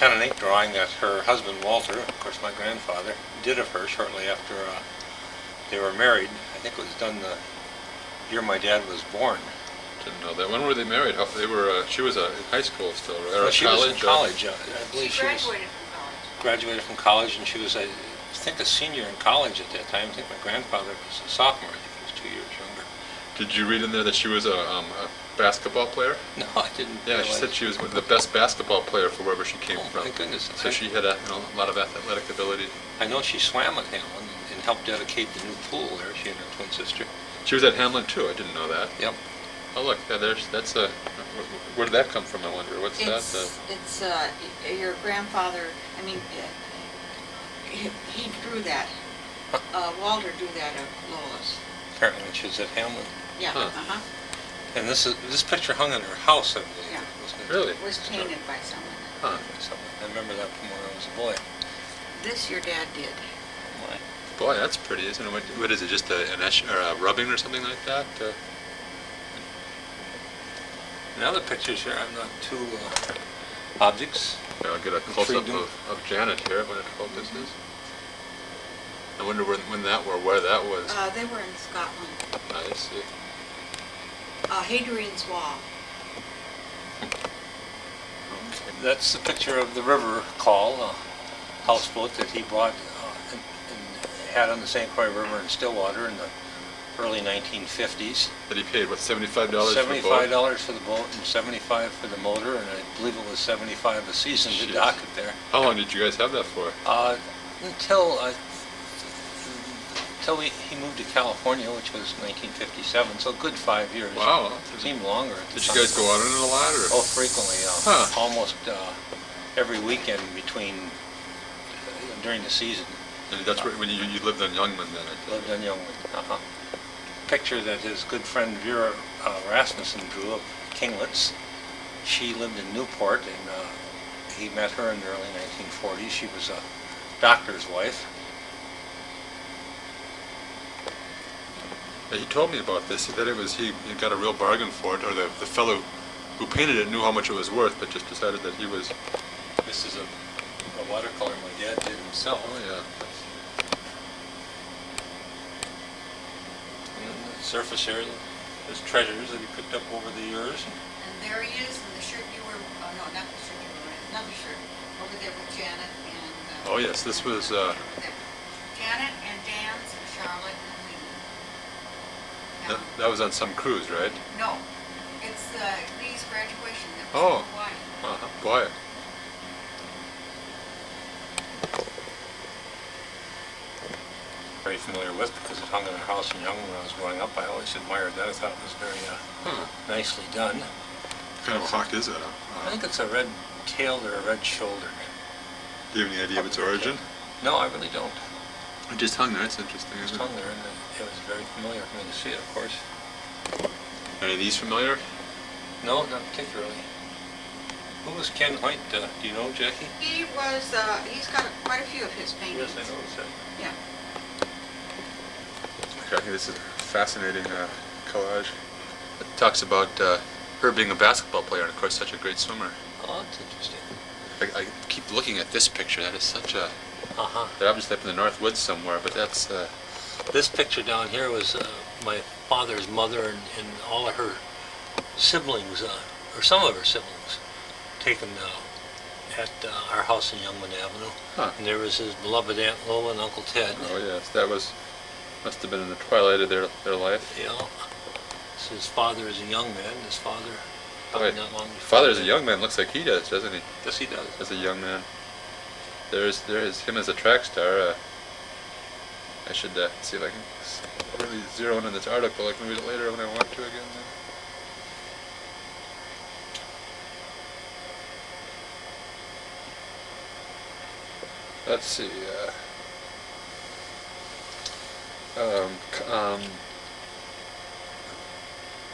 pen and ink drawing that her husband Walter, of course my grandfather, did of her shortly after they were married. I think it was done the year my dad was born. Didn't know that. When were they married? How, they were. She was in high school still, right? Well, she was in college. I believe She graduated from college. graduated from college, and she was, I think, a senior in college at that time. I think my grandfather was a sophomore. I think he was 2 years younger. Did you read in there that she was a basketball player? No, I didn't. Yeah, she said she was the best basketball player for wherever she came from. My goodness. So she had a lot of athletic ability. I know she swam at Hamlin and helped dedicate the new pool there. She and her twin sister. She was at Hamlin too. I didn't know that. Yep. Oh look, that's a. Where did that come from? I wonder. What's that? It's your grandfather. I mean, he drew that. Walter drew that of Lola's. Apparently, when she was at Hamlin. Yeah. Huh. And this picture hung in her house, I believe. Yeah. Wasn't it? Really? It was painted by someone. Huh. I remember that from when I was a boy. This your dad did. Why? Boy, that's pretty, isn't it? What is it? Just a rubbing or something like that? In other pictures here, I'm not too objects. Yeah, I'll get a close-up of Janet here when it focuses. I wonder when that were, where that was. They were in Scotland. I see. Hadrian's Wall. That's the picture of the river call, a houseboat that he brought and had on the St. Croix River in Stillwater in the early 1950s. That he paid, what, $75 for the boat? $75 for the boat and $75 for the motor, and I believe it was $75 a season to dock it there. How long did you guys have that for? Until he moved to California, which was 1957, so a good 5 years. Wow. It seemed longer. Did you guys go out on it a lot? Or? Oh, frequently. Almost every weekend during the season. And that's when you lived on Youngman then? Lived on Youngman, Picture that his good friend Vera Rasmussen drew of kinglets. She lived in Newport, and he met her in the early 1940s. She was a doctor's wife. He told me about this. He said he got a real bargain for it, or the fellow who painted it knew how much it was worth, but just decided that he was. This is a watercolor my dad did himself. Oh yeah. And the surface area, his treasures that he picked up over the years. And there he is in the shirt you were. Oh no, not the shirt you were wearing. Another shirt over there with Janet and. Oh yes, this was. Janet and Dan's and Charlotte. That was on some cruise, right? No, it's Lee's graduation. That was in Hawaii. Boy. Very familiar with because it hung in our house in Youngman when I was growing up. I always admired that. I thought it was very nicely done. What kind of a hawk is that? I think it's a red tailed or a red shouldered. Do you have any idea of its origin? No, I really don't. It just hung there. It's interesting. It just hung there, and it was very familiar for me to see it, of course. Are any of these familiar? No, not particularly. Who was Ken Hoyt? Do you know, Jackie? He was. He's got quite a few of his paintings. Yes, I noticed that. Yeah. I think this is a fascinating collage. It talks about her being a basketball player, and of course, such a great swimmer. Oh, that's interesting. I keep looking at this picture. That is such a. Uh-huh. They're obviously up in the North Woods somewhere, but that's. This picture down here was my father's mother and all of her siblings, or some of her siblings, taken at our house in Youngman Avenue. Huh. And there was his beloved Aunt Lola and Uncle Ted. Oh yes, that must have been in the twilight of their life. Yeah. So his father is a young man. His father, Boy, not long before. Father as a young man looks like he does, doesn't he? Yes, he does. As a young man. There is him as a track star. I should see if I can really zero in on this article. I can read it later when I want to again. Let's see.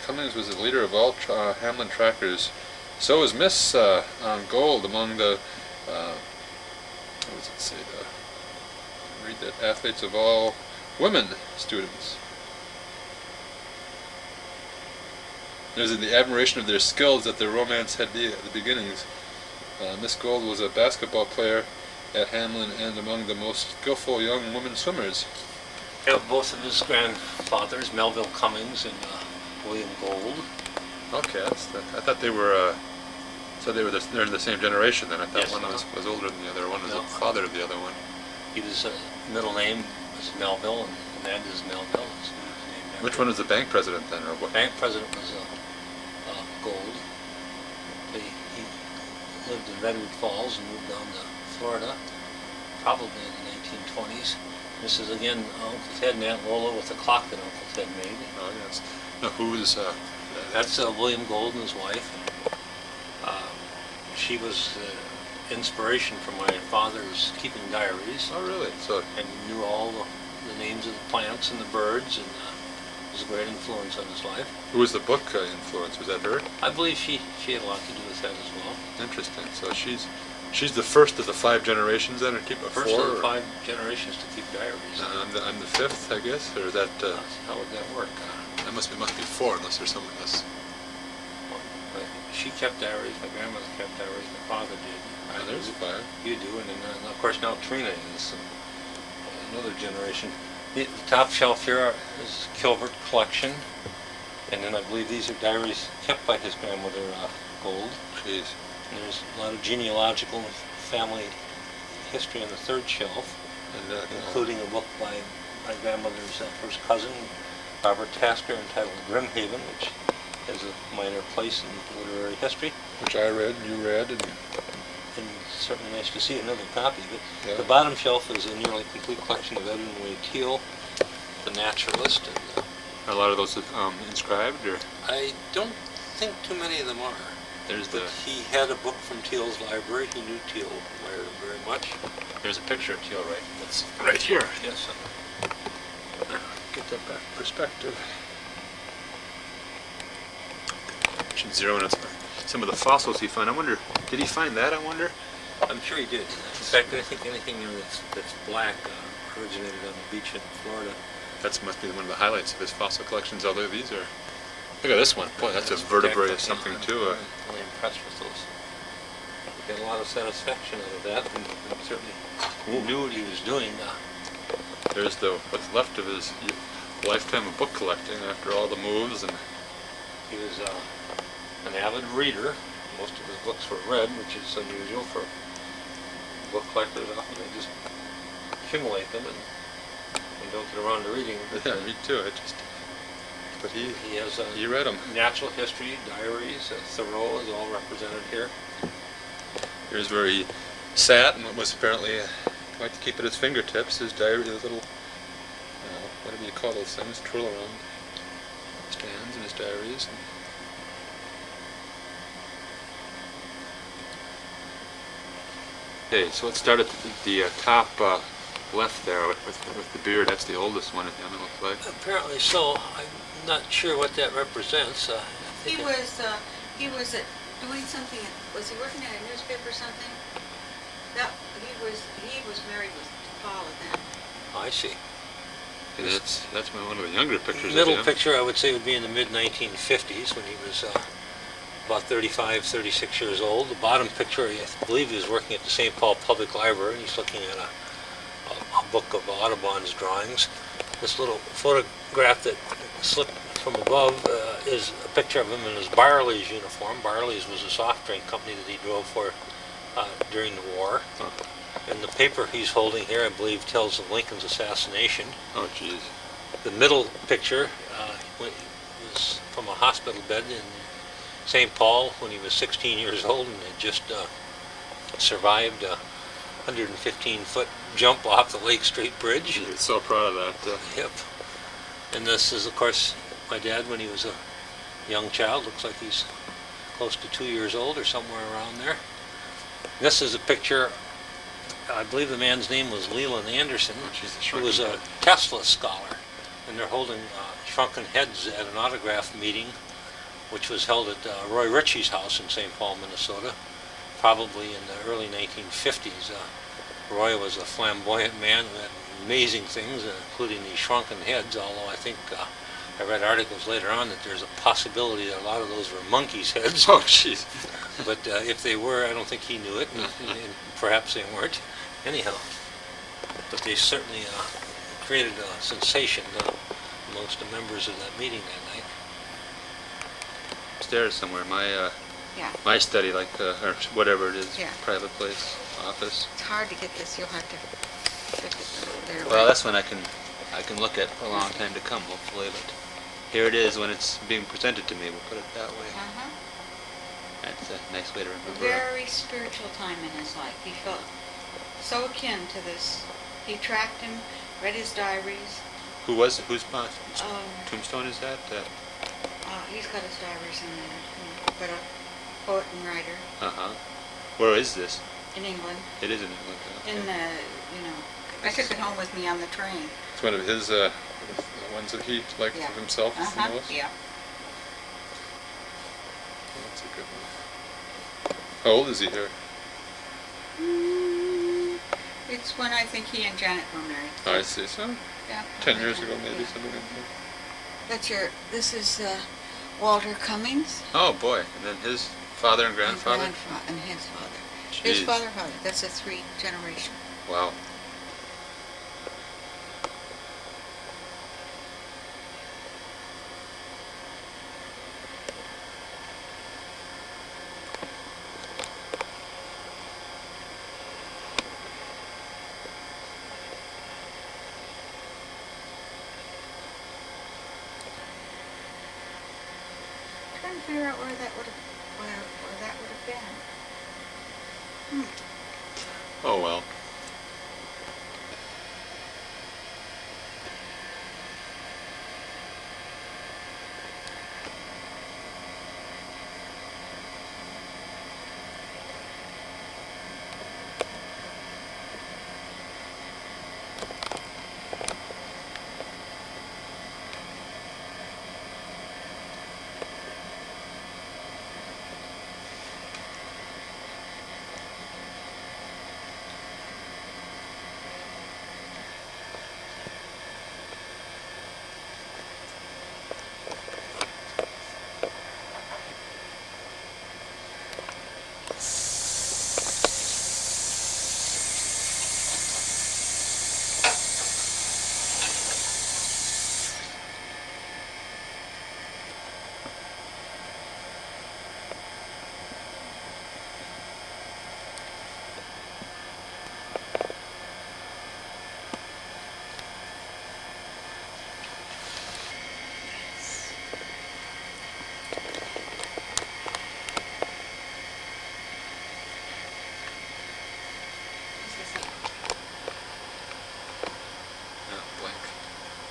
Cummings was the leader of all Hamlin trackers. So was Miss Gold among the. What does it say? Read that athletes of all women students. There's the admiration of their skills that their romance had at the beginnings. Miss Gold was a basketball player at Hamlin and among the most skillful young women swimmers. Yeah, both of his grandfathers, Melville Cummings and William Gold. Okay, I thought they were. So they're in the same generation then. I thought Yes, one no. was older than the other. One was No. the father of the other one. He was middle name was Melville, and that is Melville. His name after Which one was the bank president then, or what? Bank president was Gold. He lived in Redwood Falls and moved down to Florida, probably in the 1920s. This is again Uncle Ted and Aunt Lola with the clock that Uncle Ted made. Oh yes. Now who's? That's William Gold and his wife. She was inspiration for my father's keeping diaries, Oh really? So and knew all the names of the plants and the birds, and was a great influence on his life. who was the book influence? Was that her? I believe she had a lot to do with that as well. Interesting. So she's the first of the 5 generations then, or keep a First 4? of the 5 generations to keep diaries. I'm the 5th, I guess, or is that? How would that work? That must be 4 unless there's someone else. She kept diaries, my grandmother kept diaries, my father did. Oh, there's 5. You do, and then of course now Trina is another generation. The top shelf here is Kilbert collection, and then I believe these are diaries kept by his grandmother Gold. Jeez. And there's a lot of genealogical and family history on the 3rd shelf, And including a book by my grandmother's first cousin, Robert Tasker, entitled Grimhaven, which has a minor place in literary history. which I read, and you read, and And it's certainly nice to see another copy of it. Yeah. The bottom shelf is a nearly complete collection of Edwin Wade Teale, the naturalist. And a lot of those inscribed, or I don't think too many of them are. there's But he had a book from Teale's library. He knew Teale very much. there's a picture of Teal that's right here. Yes. Get that back perspective. Should zero in on some of the fossils he found. I wonder, did he find that? I wonder. I'm sure he did. In fact, I think anything that's black originated on the beach in Florida. That must be one of the highlights of his fossil collections. Although these are, look at this one. Boy, that's a vertebrae or something too. I'm really impressed with those. We got a lot of satisfaction out of that, and certainly knew what he was doing. There's what's left of his lifetime of book collecting after all the moves, and He was an avid reader. Most of his books were read, which is unusual for book collectors. Often they just accumulate them and don't get around to reading them. yeah, me too. But He has he read them. natural history, diaries. Thoreau is all represented here. Here's where he sat and what was apparently like to keep at his fingertips. His diary, his little, whatever you call those things, twirl around stands and his diaries. Okay, so let's start at the top left there with the beard. That's the oldest one, it looks like. Apparently so. I'm not sure what that represents. He was doing something, was he working at a newspaper or something? He was married with Paula then. I see. And that's one of the younger pictures of Middle him. picture I would say would be in the mid-1950s when he was about 35, 36 years old. The bottom picture, I believe he was working at the St. Paul Public Library, and he's looking at a book of Audubon's drawings. This little photograph that slipped from above is a picture of him in his Barley's uniform. Barley's was a soft drink company that he drove for during the war. Huh. And the paper he's holding here, I believe, tells of Lincoln's assassination. Oh, jeez. The middle picture was from a hospital bed in St. Paul when he was 16 years old and had just survived a 115-foot jump off the Lake Street Bridge. He's so proud of that. Yep. And this is, of course, my dad when he was a young child. Looks like he's close to 2 years old or somewhere around there. This is a picture, I believe the man's name was Leland Anderson, who was a Tesla scholar. And they're holding shrunken heads at an autograph meeting, which was held at Roy Ritchie's house in St. Paul, Minnesota, probably in the early 1950s. Roy was a flamboyant man who had amazing things, including these shrunken heads, although I think I read articles later on that there's a possibility that a lot of those were monkeys' heads. Oh, jeez. But if they were, I don't think he knew it, and perhaps they weren't. Anyhow, but they certainly created a sensation amongst the members of that meeting that night. Upstairs somewhere, Yeah. my study, like, or whatever it is, Yeah. private place, office. It's hard to get this, you'll have to stick it there. Well, that's when I can look at for a long time to come, hopefully, but here it is when it's being presented to me, we'll put it that way. Uh-huh. That's a nice way to A remember it. very spiritual time in his life. He felt so akin to this. He tracked him, read his diaries. Whose Um, tombstone is that? He's got his diaries in there. But a poet and writer Uh-huh. Where is this? in England. It is in England. Okay. In the, I took it home with me on the train. It's one of his, the ones that he liked Yeah. of himself the Uh-huh, most? yeah. That's a good one. How old is he here? It's when I think he and Janet were married. I see. So, Yeah. 10 years ago maybe, Yeah. something like This is Walter Cummings. that. Oh, boy. And then his father and grandfather? And his father. His Jeez. father. That's a 3-generation. Wow. Trying to figure out where that would have been. Oh, well.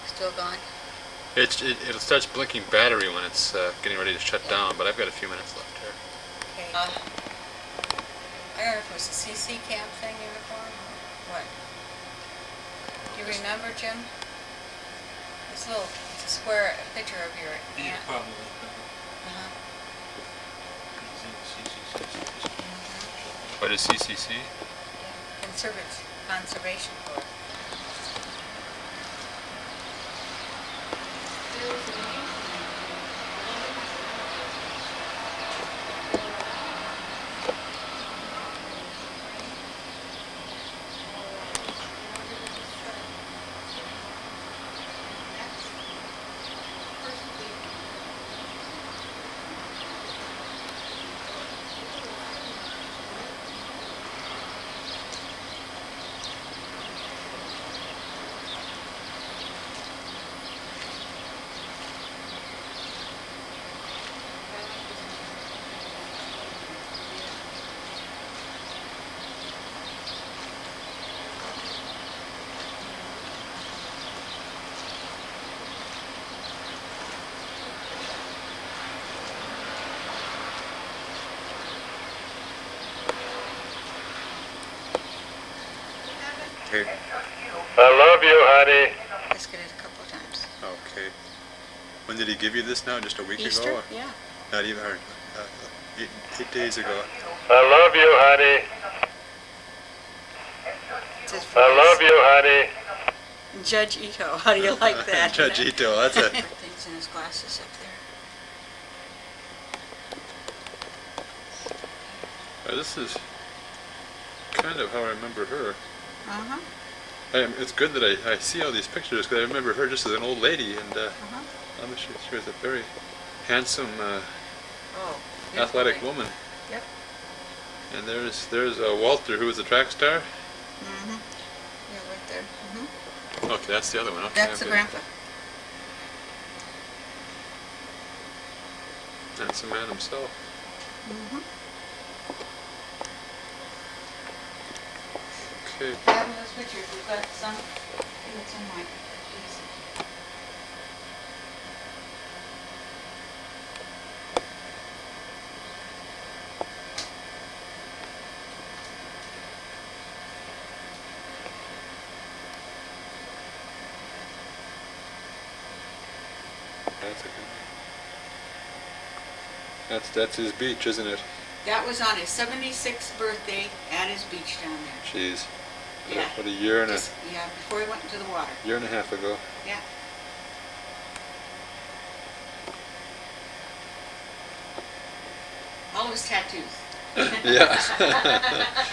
Still gone? It starts blinking battery when it's getting ready to shut down, but I've got a few minutes left here. Okay. I don't know if it was a CC camp thing uniform or what. Do you remember, Jim? It's a square picture of your aunt. Probably. Uh-huh. What is CCC? Conservation Corps. Hey. I love you, honey. Let's get it a couple of times. Okay. When did he give you this now? Just a week Easter? ago? Or Yeah. not even, or, 8 days ago. I love you, honey. It's his I love voice. you, honey. Judge Ito, how do you like that? Judge Ito, that's a Things in glasses up there. This is kind of how I remember her. Uh-huh, It's good that I see all these pictures because I remember her just as an old lady, and uh-huh. she was a very handsome, Oh. athletic beautiful. woman. Yep. And there's Walter, who was a track star. Mm-hmm. Yeah, right there. Mm-hmm. Okay, that's the other one. Okay, That's the okay. grandpa. That's the man himself. Mm-hmm. Okay. Have those pictures, we've got some, I think it's in my keys. That's a good one. That's his beach, isn't it? That was on his 76th birthday at his beach down there. Jeez. Yeah. What a year and Yeah, before he went into the water. year and a half ago. Yeah. All of his tattoos. Yeah.